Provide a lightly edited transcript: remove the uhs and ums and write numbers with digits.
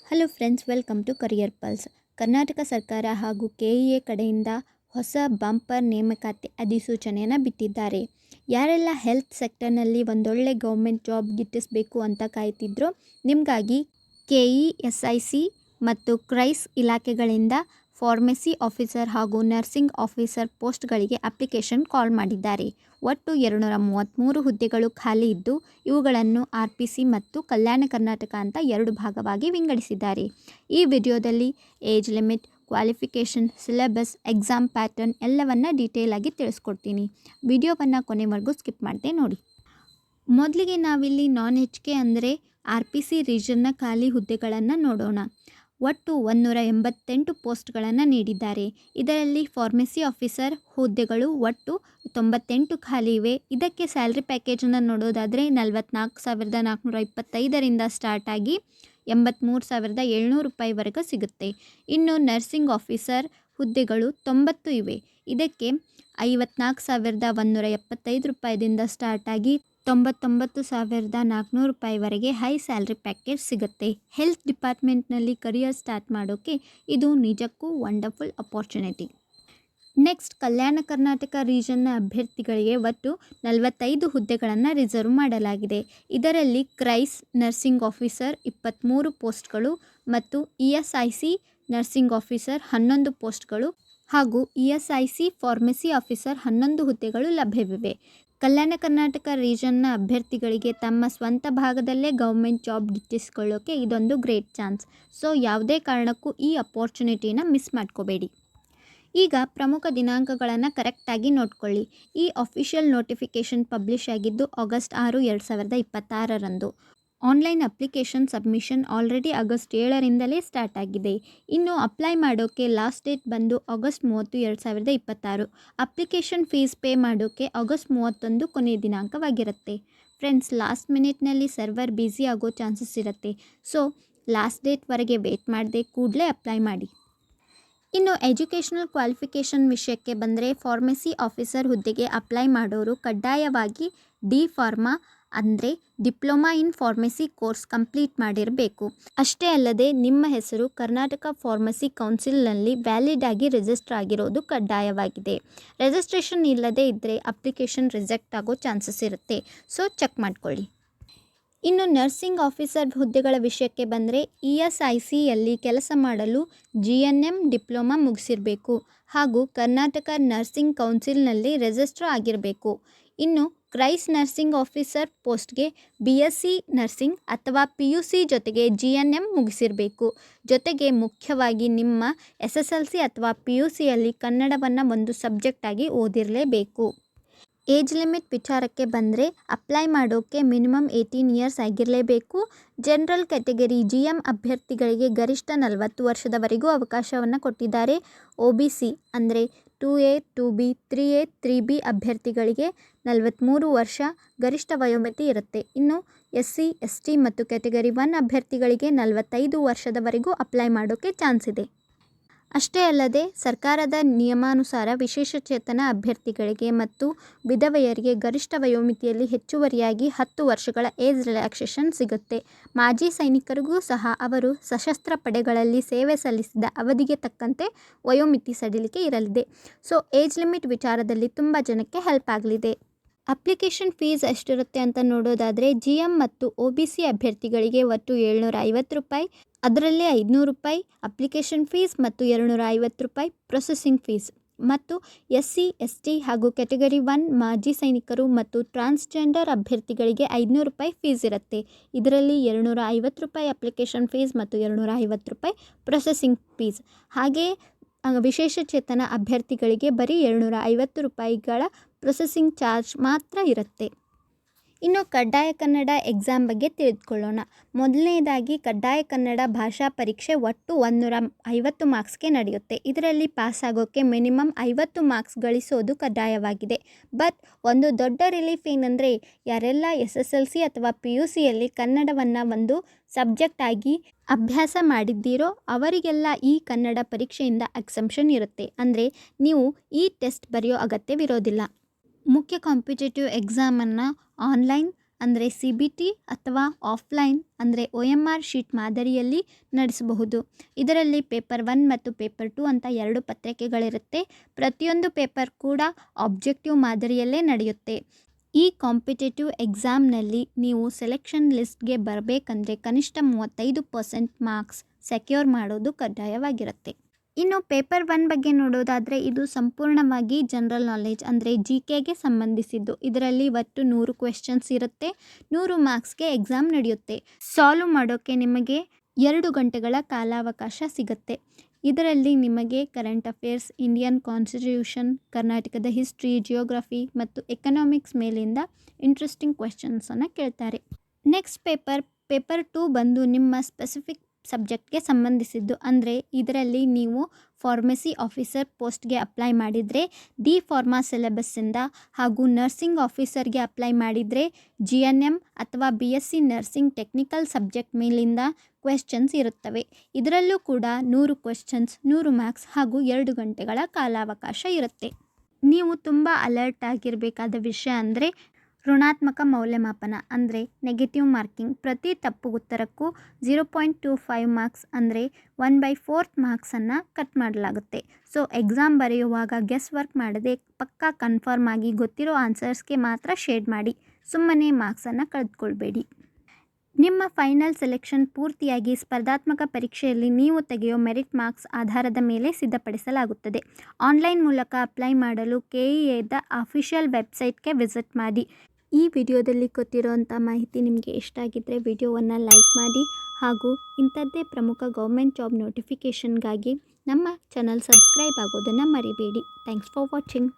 Hello friends, welcome to Career Pulse. Karnataka ಸರ್ಕಾರ ಹಾಗೂ KEA ಕಡೆಯಿಂದ ಹೊಸ ಬಂಪರ್ ನೇಮಕಾತಿ ಅಧಿಸೂಚನೆಯನ್ನು ಬಿಟ್ಟಿದ್ದಾರೆ. ಯಾರೆಲ್ಲ ಹೆಲ್ತ್ ಸೆಕ್ಟರ್ನಲ್ಲಿ ಒಂದೊಳ್ಳೆ ಗೌರ್ಮೆಂಟ್ ಜಾಬ್ ಗಿಟ್ಟಿಸಬೇಕು ಅಂತ ಕಾಯ್ತಿದ್ರೋ ನಿಮಗಾಗಿ ಕೆಇಎಸ್ಐಸಿ ಮತ್ತು ಕ್ರೈಸ್ ಇಲಾಖೆಗಳಿಂದ ಫಾರ್ಮಸಿ ಆಫೀಸರ್ ಹಾಗೂ ನರ್ಸಿಂಗ್ ಆಫೀಸರ್ ಪೋಸ್ಟ್ಗಳಿಗೆ ಅಪ್ಲಿಕೇಶನ್ ಕಾಲ್ ಮಾಡಿದ್ದಾರೆ. ಒಟ್ಟು 233 ಹುದ್ದೆಗಳು ಖಾಲಿ ಇದ್ದು ಇವುಗಳನ್ನು RPC ಮತ್ತು ಕಲ್ಯಾಣ ಕರ್ನಾಟಕ ಅಂತ 2 ಭಾಗವಾಗಿ ವಿಂಗಡಿಸಿದ್ದಾರೆ. ಈ ವಿಡಿಯೋದಲ್ಲಿ age limit, qualification, syllabus, exam pattern ಎಲ್ಲವನ್ನು ಡೀಟೇಲ್ ಆಗಿ ತಿಳಿಸ್ಕೊಡ್ತೀನಿ. ವಿಡಿಯೋವನ್ನು ಕೊನೆವರೆಗೂ ಸ್ಕಿಪ್ ಮಾಡದೆ ನೋಡಿ. ಮೊದಲಿಗೆ ನಾವಿಲ್ಲಿ non-HK ಅಂದರೆ RPC ರೀಜನ್ನ ಖಾಲಿ ಹುದ್ದೆಗಳನ್ನು ನೋಡೋಣ. ಒಟ್ಟು 188 ಪೋಸ್ಟ್ಗಳನ್ನು ನೀಡಿದ್ದಾರೆ. ಇದರಲ್ಲಿ ಫಾರ್ಮಸಿ ಆಫೀಸರ್ ಹುದ್ದೆಗಳು ಒಟ್ಟು 98 ಖಾಲಿ ಇವೆ. ಇದಕ್ಕೆ ಸ್ಯಾಲ್ರಿ ಪ್ಯಾಕೇಜನ್ನು ನೋಡೋದಾದರೆ 44,425ರಿಂದ ಸ್ಟಾರ್ಟ್ ಆಗಿ 83,700 ರೂಪಾಯಿವರೆಗೂ ಸಿಗುತ್ತೆ. ಇನ್ನು ನರ್ಸಿಂಗ್ ಆಫೀಸರ್ ಹುದ್ದೆಗಳು 90 ಇವೆ. ಇದಕ್ಕೆ 54,175 ರೂಪಾಯಿದಿಂದ ಸ್ಟಾರ್ಟ್ ಆಗಿ 99,400 ರೂಪಾಯಿವರೆಗೆ ಹೈ ಸ್ಯಾಲ್ರಿ ಪ್ಯಾಕೇಜ್ ಸಿಗುತ್ತೆ. ಹೆಲ್ತ್ ಡಿಪಾರ್ಟ್ಮೆಂಟ್ನಲ್ಲಿ ಕರಿಯರ್ ಸ್ಟಾರ್ಟ್ ಮಾಡೋಕ್ಕೆ ಇದು ನಿಜಕ್ಕೂ wonderful opportunity. Next, Kalyana Karnataka ರೀಜನ್ನ ಅಭ್ಯರ್ಥಿಗಳಿಗೆ ಒಟ್ಟು 45 ಹುದ್ದೆಗಳನ್ನು ರಿಸರ್ವ್ ಮಾಡಲಾಗಿದೆ. ಇದರಲ್ಲಿ ಕ್ರೈಸ್ ನರ್ಸಿಂಗ್ ಆಫೀಸರ್ 23 ಪೋಸ್ಟ್ಗಳು ಮತ್ತು ESIC ನರ್ಸಿಂಗ್ ಆಫೀಸರ್ 11 ಪೋಸ್ಟ್ಗಳು ಹಾಗೂ ESIC ಫಾರ್ಮಸಿ ಆಫೀಸರ್ 11 ಹುದ್ದೆಗಳು ಲಭ್ಯವಿವೆ. ಕಲ್ಯಾಣ ಕರ್ನಾಟಕ ರೀಜನ್ನ ಅಭ್ಯರ್ಥಿಗಳಿಗೆ ತಮ್ಮ ಸ್ವಂತ ಭಾಗದಲ್ಲೇ ಗೌರ್ಮೆಂಟ್ ಜಾಬ್ ಗಿಟ್ಟಿಸ್ಕೊಳ್ಳೋಕ್ಕೆ ಇದೊಂದು ಗ್ರೇಟ್ ಚಾನ್ಸ್. ಸೊ ಯಾವುದೇ ಕಾರಣಕ್ಕೂ ಈ ಅಪಾರ್ಚುನಿಟಿನ ಮಿಸ್ ಮಾಡ್ಕೋಬೇಡಿ. ಈಗ ಪ್ರಮುಖ ದಿನಾಂಕಗಳನ್ನು ಕರೆಕ್ಟಾಗಿ ನೋಡ್ಕೊಳ್ಳಿ. ಈ ಅಫಿಷಿಯಲ್ ನೋಟಿಫಿಕೇಷನ್ ಪಬ್ಲಿಷ್ ಆಗಿದ್ದು ಆಗಸ್ಟ್ 6, 2026ರಂದು. Online application submission already August 7ರಿಂದಲೇ ಸ್ಟಾರ್ಟ್ ಆಗಿದೆ. ಇನ್ನು ಅಪ್ಲೈ ಮಾಡೋಕ್ಕೆ ಲಾಸ್ಟ್ ಡೇಟ್ ಬಂದು ಆಗಸ್ಟ್ 30, 2026. ಅಪ್ಲಿಕೇಶನ್ ಫೀಸ್ ಪೇ ಮಾಡೋಕ್ಕೆ ಆಗಸ್ಟ್ 31 ಕೊನೆಯ ದಿನಾಂಕವಾಗಿರುತ್ತೆ. ಫ್ರೆಂಡ್ಸ್, ಲಾಸ್ಟ್ ಮಿನಿಟ್ನಲ್ಲಿ ಸರ್ವರ್ ಬ್ಯುಸಿ ಆಗೋ ಚಾನ್ಸಸ್ ಇರುತ್ತೆ. ಸೊ ಲಾಸ್ಟ್ ಡೇಟ್ವರೆಗೆ ವೇಟ್ ಮಾಡದೆ ಕೂಡಲೇ ಅಪ್ಲೈ ಮಾಡಿ. ಇನ್ನು ಎಜುಕೇಷನಲ್ ಕ್ವಾಲಿಫಿಕೇಷನ್ ವಿಷಯಕ್ಕೆ ಬಂದರೆ ಫಾರ್ಮಸಿ ಆಫೀಸರ್ ಹುದ್ದೆಗೆ ಅಪ್ಲೈ ಮಾಡೋರು ಕಡ್ಡಾಯವಾಗಿ D.Pharma ಅಂದರೆ diploma in pharmacy course complete ಮಾಡಿರಬೇಕು. ಅಷ್ಟೇ ಅಲ್ಲದೆ ನಿಮ್ಮ ಹೆಸರು ಕರ್ನಾಟಕ ಫಾರ್ಮಸಿ ಕೌನ್ಸಿಲ್ನಲ್ಲಿ ವ್ಯಾಲಿಡ್ ಆಗಿ ರಿಜಿಸ್ಟರ್ ಆಗಿರೋದು ಕಡ್ಡಾಯವಾಗಿದೆ. ರಿಜಿಸ್ಟ್ರೇಷನ್ ಇಲ್ಲದೇ ಇದ್ದರೆ ಅಪ್ಲಿಕೇಶನ್ ರಿಜೆಕ್ಟ್ ಆಗೋ ಚಾನ್ಸಸ್ ಇರುತ್ತೆ. ಸೊ ಚೆಕ್ ಮಾಡ್ಕೊಳ್ಳಿ. ಇನ್ನು ನರ್ಸಿಂಗ್ ಆಫೀಸರ್ ಹುದ್ದೆಗಳ ವಿಷಯಕ್ಕೆ ಬಂದರೆ ESICಯಲ್ಲಿ ಕೆಲಸ ಮಾಡಲು GNM ಡಿಪ್ಲೊಮಾ ಮುಗಿಸಿರಬೇಕು ಹಾಗೂ ಕರ್ನಾಟಕ ನರ್ಸಿಂಗ್ ಕೌನ್ಸಿಲ್ನಲ್ಲಿ ರಿಜಿಸ್ಟರ್ ಆಗಿರಬೇಕು. ಇನ್ನು ಕ್ರೈಸ್ ನರ್ಸಿಂಗ್ ಆಫೀಸರ್ ಪೋಸ್ಟ್ಗೆ BSc ನರ್ಸಿಂಗ್ ಅಥವಾ PUC ಜೊತೆಗೆ GNM ಮುಗಿಸಿರಬೇಕು. ಜೊತೆಗೆ ಮುಖ್ಯವಾಗಿ ನಿಮ್ಮ SSLC ಅಥವಾ PUCಯಲ್ಲಿ ಕನ್ನಡವನ್ನು ಒಂದು ಸಬ್ಜೆಕ್ಟಾಗಿ ಓದಿರಲೇಬೇಕು. ಏಜ್ ಲಿಮಿಟ್ ವಿಚಾರಕ್ಕೆ ಬಂದರೆ ಅಪ್ಲೈ ಮಾಡೋಕ್ಕೆ ಮಿನಿಮಮ್ 18 ಇಯರ್ಸ್ ಆಗಿರಲೇಬೇಕು. ಜನರಲ್ ಕ್ಯಾಟಗರಿ GM ಅಭ್ಯರ್ಥಿಗಳಿಗೆ ಗರಿಷ್ಠ 40 ವರ್ಷದವರೆಗೂ ಅವಕಾಶವನ್ನು ಕೊಟ್ಟಿದ್ದಾರೆ. OBC ಅಂದರೆ 2A, 2B, 3A, 3B ಅಭ್ಯರ್ಥಿಗಳಿಗೆ 43 ವರ್ಷ ಗರಿಷ್ಠ ವಯೋಮಿತಿ ಇರುತ್ತೆ. ಇನ್ನು SC, ST ಮತ್ತು ಕ್ಯಾಟಗರಿ 1 ಅಭ್ಯರ್ಥಿಗಳಿಗೆ 45 ವರ್ಷದವರೆಗೂ ಅಪ್ಲೈ ಮಾಡೋಕ್ಕೆ ಚಾನ್ಸ್ ಇದೆ. ಅಷ್ಟೇ ಅಲ್ಲದೆ ಸರ್ಕಾರದ ನಿಯಮಾನುಸಾರ ವಿಶೇಷಚೇತನ ಅಭ್ಯರ್ಥಿಗಳಿಗೆ ಮತ್ತು ವಿಧವೆಯರಿಗೆ ಗರಿಷ್ಠ ವಯೋಮಿತಿಯಲ್ಲಿ ಹೆಚ್ಚುವರಿಯಾಗಿ 10 ವರ್ಷಗಳ ಏಜ್ ರಿಲ್ಯಾಕ್ಸೇಷನ್ ಸಿಗುತ್ತೆ. ಮಾಜಿ ಸೈನಿಕರಿಗೂ ಸಹ ಅವರು ಸಶಸ್ತ್ರ ಪಡೆಗಳಲ್ಲಿ ಸೇವೆ ಸಲ್ಲಿಸಿದ ಅವಧಿಗೆ ತಕ್ಕಂತೆ ವಯೋಮಿತಿ ಸಡಿಲಿಕೆ ಇರಲಿದೆ. ಸೊ ಏಜ್ ಲಿಮಿಟ್ ವಿಚಾರದಲ್ಲಿ ತುಂಬ ಜನಕ್ಕೆ ಹೆಲ್ಪ್ ಆಗಲಿದೆ. ಅಪ್ಲಿಕೇಶನ್ ಫೀಸ್ ಎಷ್ಟಿರುತ್ತೆ ಅಂತ ನೋಡೋದಾದರೆ GM ಮತ್ತು OBC ಅಭ್ಯರ್ಥಿಗಳಿಗೆ ಒಟ್ಟು 750 ರೂಪಾಯಿ, ಅದರಲ್ಲೇ 500 ರೂಪಾಯಿ ಅಪ್ಲಿಕೇಶನ್ ಫೀಸ್ ಮತ್ತು 250 ರೂಪಾಯಿ ಪ್ರೊಸೆಸಿಂಗ್ ಫೀಸ್. ಮತ್ತು SC, ST ಹಾಗೂ ಕ್ಯಾಟಗರಿ 1 ಮಾಜಿ ಸೈನಿಕರು ಮತ್ತು ಟ್ರಾನ್ಸ್ಜೆಂಡರ್ ಅಭ್ಯರ್ಥಿಗಳಿಗೆ 500 ರೂಪಾಯಿ ಫೀಸ್ ಇರುತ್ತೆ. ಇದರಲ್ಲಿ 250 ರೂಪಾಯಿ ಅಪ್ಲಿಕೇಶನ್ ಫೀಸ್ ಮತ್ತು 250 ರೂಪಾಯಿ ಪ್ರೊಸೆಸಿಂಗ್ ಫೀಸ್. ಹಾಗೆಯೇ ವಿಶೇಷಚೇತನ ಅಭ್ಯರ್ಥಿಗಳಿಗೆ ಬರೀ 250 ರೂಪಾಯಿಗಳ ಪ್ರೊಸೆಸಿಂಗ್ ಚಾರ್ಜ್ ಮಾತ್ರ ಇರುತ್ತೆ. ಇನ್ನು ಕಡ್ಡಾಯ ಕನ್ನಡ ಎಕ್ಸಾಮ್ ಬಗ್ಗೆ ತಿಳಿದುಕೊಳ್ಳೋಣ. ಮೊದಲನೇದಾಗಿ ಕಡ್ಡಾಯ ಕನ್ನಡ ಭಾಷಾ ಪರೀಕ್ಷೆ ಒಟ್ಟು 150 ಮಾರ್ಕ್ಸ್ಗೆ ನಡೆಯುತ್ತೆ. ಇದರಲ್ಲಿ ಪಾಸ್ ಆಗೋಕ್ಕೆ ಮಿನಿಮಮ್ 50 ಮಾರ್ಕ್ಸ್ ಗಳಿಸೋದು ಕಡ್ಡಾಯವಾಗಿದೆ. ಬಟ್ ಒಂದು ದೊಡ್ಡ ರಿಲೀಫ್ ಏನಂದರೆ ಯಾರೆಲ್ಲ SSLC ಅಥವಾ PUCಯಲ್ಲಿ ಕನ್ನಡವನ್ನು ಒಂದು ಸಬ್ಜೆಕ್ಟ್ ಆಗಿ ಅಭ್ಯಾಸ ಮಾಡಿದ್ದೀರೋ ಅವರಿಗೆಲ್ಲ ಈ ಕನ್ನಡ ಪರೀಕ್ಷೆಯಿಂದ ಎಕ್ಸೆಂಪ್ಷನ್ ಇರುತ್ತೆ. ಅಂದರೆ ನೀವು ಈ ಟೆಸ್ಟ್ ಬರೆಯೋ ಅಗತ್ಯವಿರೋದಿಲ್ಲ. ಮುಖ್ಯ ಕಾಂಪಿಟೇಟಿವ್ ಎಕ್ಸಾಮನ್ನು ಆನ್ಲೈನ್ ಅಂದರೆ CBT ಅಥವಾ ಆಫ್ಲೈನ್ ಅಂದರೆ OMR ಶೀಟ್ ಮಾದರಿಯಲ್ಲಿ ನಡೆಸಬಹುದು. ಇದರಲ್ಲಿ ಪೇಪರ್ 1 ಮತ್ತು ಪೇಪರ್ 2 ಅಂತ 2 ಪತ್ರಿಕೆಗಳಿರುತ್ತೆ. ಪ್ರತಿಯೊಂದು ಪೇಪರ್ ಕೂಡ ಆಬ್ಜೆಕ್ಟಿವ್ ಮಾದರಿಯಲ್ಲೇ ನಡೆಯುತ್ತೆ. ಈ ಕಾಂಪಿಟೇಟಿವ್ ಎಕ್ಸಾಮ್ನಲ್ಲಿ ನೀವು ಸೆಲೆಕ್ಷನ್ ಲಿಸ್ಟ್ಗೆ ಬರಬೇಕಂದ್ರೆ ಕನಿಷ್ಠ 35% ಮಾರ್ಕ್ಸ್ ಸೆಕ್ಯೂರ್ ಮಾಡೋದು ಕಡ್ಡಾಯವಾಗಿರುತ್ತೆ. ಇನ್ನು ಪೇಪರ್ 1 ಬಗ್ಗೆ ನೋಡೋದಾದರೆ ಇದು ಸಂಪೂರ್ಣವಾಗಿ ಜನರಲ್ ನಾಲೆಜ್ ಅಂದರೆ GKಗೆ ಸಂಬಂಧಿಸಿದ್ದು. ಇದರಲ್ಲಿ ಒಟ್ಟು 100 ಕ್ವೆಶ್ಚನ್ಸ್ ಇರುತ್ತೆ. 100 ಮಾರ್ಕ್ಸ್ಗೆ ಎಕ್ಸಾಮ್ ನಡೆಯುತ್ತೆ. ಸಾಲ್ವ್ ಮಾಡೋಕ್ಕೆ ನಿಮಗೆ 2 ಗಂಟೆಗಳ ಕಾಲಾವಕಾಶ ಸಿಗುತ್ತೆ. ಇದರಲ್ಲಿ ನಿಮಗೆ ಕರೆಂಟ್ ಅಫೇರ್ಸ್, ಇಂಡಿಯನ್ ಕಾನ್ಸ್ಟಿಟ್ಯೂಷನ್, ಕರ್ನಾಟಕದ ಹಿಸ್ಟ್ರಿ, ಜಿಯೋಗ್ರಫಿ ಮತ್ತು ಎಕನಾಮಿಕ್ಸ್ ಮೇಲಿಂದ ಇಂಟ್ರೆಸ್ಟಿಂಗ್ ಕ್ವೆಶ್ಚನ್ಸನ್ನು ಕೇಳ್ತಾರೆ. ನೆಕ್ಸ್ಟ್ ಪೇಪರ್ 2 ಬಂದು ನಿಮ್ಮ ಸ್ಪೆಸಿಫಿಕ್ ಸಬ್ಜೆಕ್ಟ್ಗೆ ಸಂಬಂಧಿಸಿದ್ದು. ಅಂದರೆ ಇದರಲ್ಲಿ ನೀವು ಫಾರ್ಮಸಿ ಆಫೀಸರ್ ಪೋಸ್ಟ್ಗೆ ಅಪ್ಲೈ ಮಾಡಿದರೆ ಫಾರ್ಮಾ ಸಿಲೆಬಸ್ಸಿಂದ ಹಾಗೂ ನರ್ಸಿಂಗ್ ಆಫೀಸರ್ಗೆ ಅಪ್ಲೈ ಮಾಡಿದರೆ GNM ಅಥವಾ BSc ನರ್ಸಿಂಗ್ ಟೆಕ್ನಿಕಲ್ ಸಬ್ಜೆಕ್ಟ್ ಮೇಲಿಂದ ಕ್ವೆಶ್ಚನ್ಸ್ ಇರುತ್ತವೆ. ಇದರಲ್ಲೂ ಕೂಡ 100 ಕ್ವೆಶ್ಚನ್ಸ್, 100 ಮಾರ್ಕ್ಸ್ ಹಾಗೂ 2 ಗಂಟೆಗಳ ಕಾಲಾವಕಾಶ ಇರುತ್ತೆ. ನೀವು ತುಂಬ ಅಲರ್ಟ್ ಆಗಿರಬೇಕಾದ ವಿಷಯ ಅಂದರೆ ಋಣಾತ್ಮಕ ಮೌಲ್ಯಮಾಪನ ಅಂದರೆ ನೆಗೆಟಿವ್ ಮಾರ್ಕಿಂಗ್. ಪ್ರತಿ ತಪ್ಪು ಉತ್ತರಕ್ಕೂ 0.25 ಮಾರ್ಕ್ಸ್ ಅಂದರೆ 1/4 ಮಾರ್ಕ್ಸನ್ನು ಕಟ್ ಮಾಡಲಾಗುತ್ತೆ. ಸೊ ಎಕ್ಸಾಮ್ ಬರೆಯುವಾಗ ಗೆಸ್ ವರ್ಕ್ ಮಾಡದೆ ಪಕ್ಕಾ ಕನ್ಫರ್ಮ್ ಆಗಿ ಗೊತ್ತಿರೋ ಆನ್ಸರ್ಸ್ಗೆ ಮಾತ್ರ ಶೇಡ್ ಮಾಡಿ. ಸುಮ್ಮನೆ ಮಾರ್ಕ್ಸನ್ನು ಕಳೆದುಕೊಳ್ಬೇಡಿ. ನಿಮ್ಮ ಫೈನಲ್ ಸೆಲೆಕ್ಷನ್ ಪೂರ್ತಿಯಾಗಿ ಸ್ಪರ್ಧಾತ್ಮಕ ಪರೀಕ್ಷೆಯಲ್ಲಿ ನೀವು ತೆಗೆಯೋ ಮೆರಿಟ್ ಮಾರ್ಕ್ಸ್ ಆಧಾರದ ಮೇಲೆ ಸಿದ್ಧಪಡಿಸಲಾಗುತ್ತದೆ. ಆನ್ಲೈನ್ ಮೂಲಕ ಅಪ್ಲೈ ಮಾಡಲು KEAದ ಅಫಿಷಿಯಲ್ ವೆಬ್ಸೈಟ್ಗೆ ವಿಸಿಟ್ ಮಾಡಿ. ಈ ವಿಡಿಯೋದಲ್ಲಿ ಕೊಟ್ಟಿರೋಂಥ ಮಾಹಿತಿ ನಿಮಗೆ ಇಷ್ಟ ಆಗಿದ್ದರೆ ವಿಡಿಯೋವನ್ನು ಲೈಕ್ ಮಾಡಿ ಹಾಗೂ ಇಂಥದ್ದೇ ಪ್ರಮುಖ ಗೌರ್ಮೆಂಟ್ ಜಾಬ್ ನೋಟಿಫಿಕೇಷನ್ಗಾಗಿ ನಮ್ಮ ಚಾನಲ್ ಸಬ್ಸ್ಕ್ರೈಬ್ ಆಗೋದನ್ನು ಮರಿಬೇಡಿ. Thanks for watching.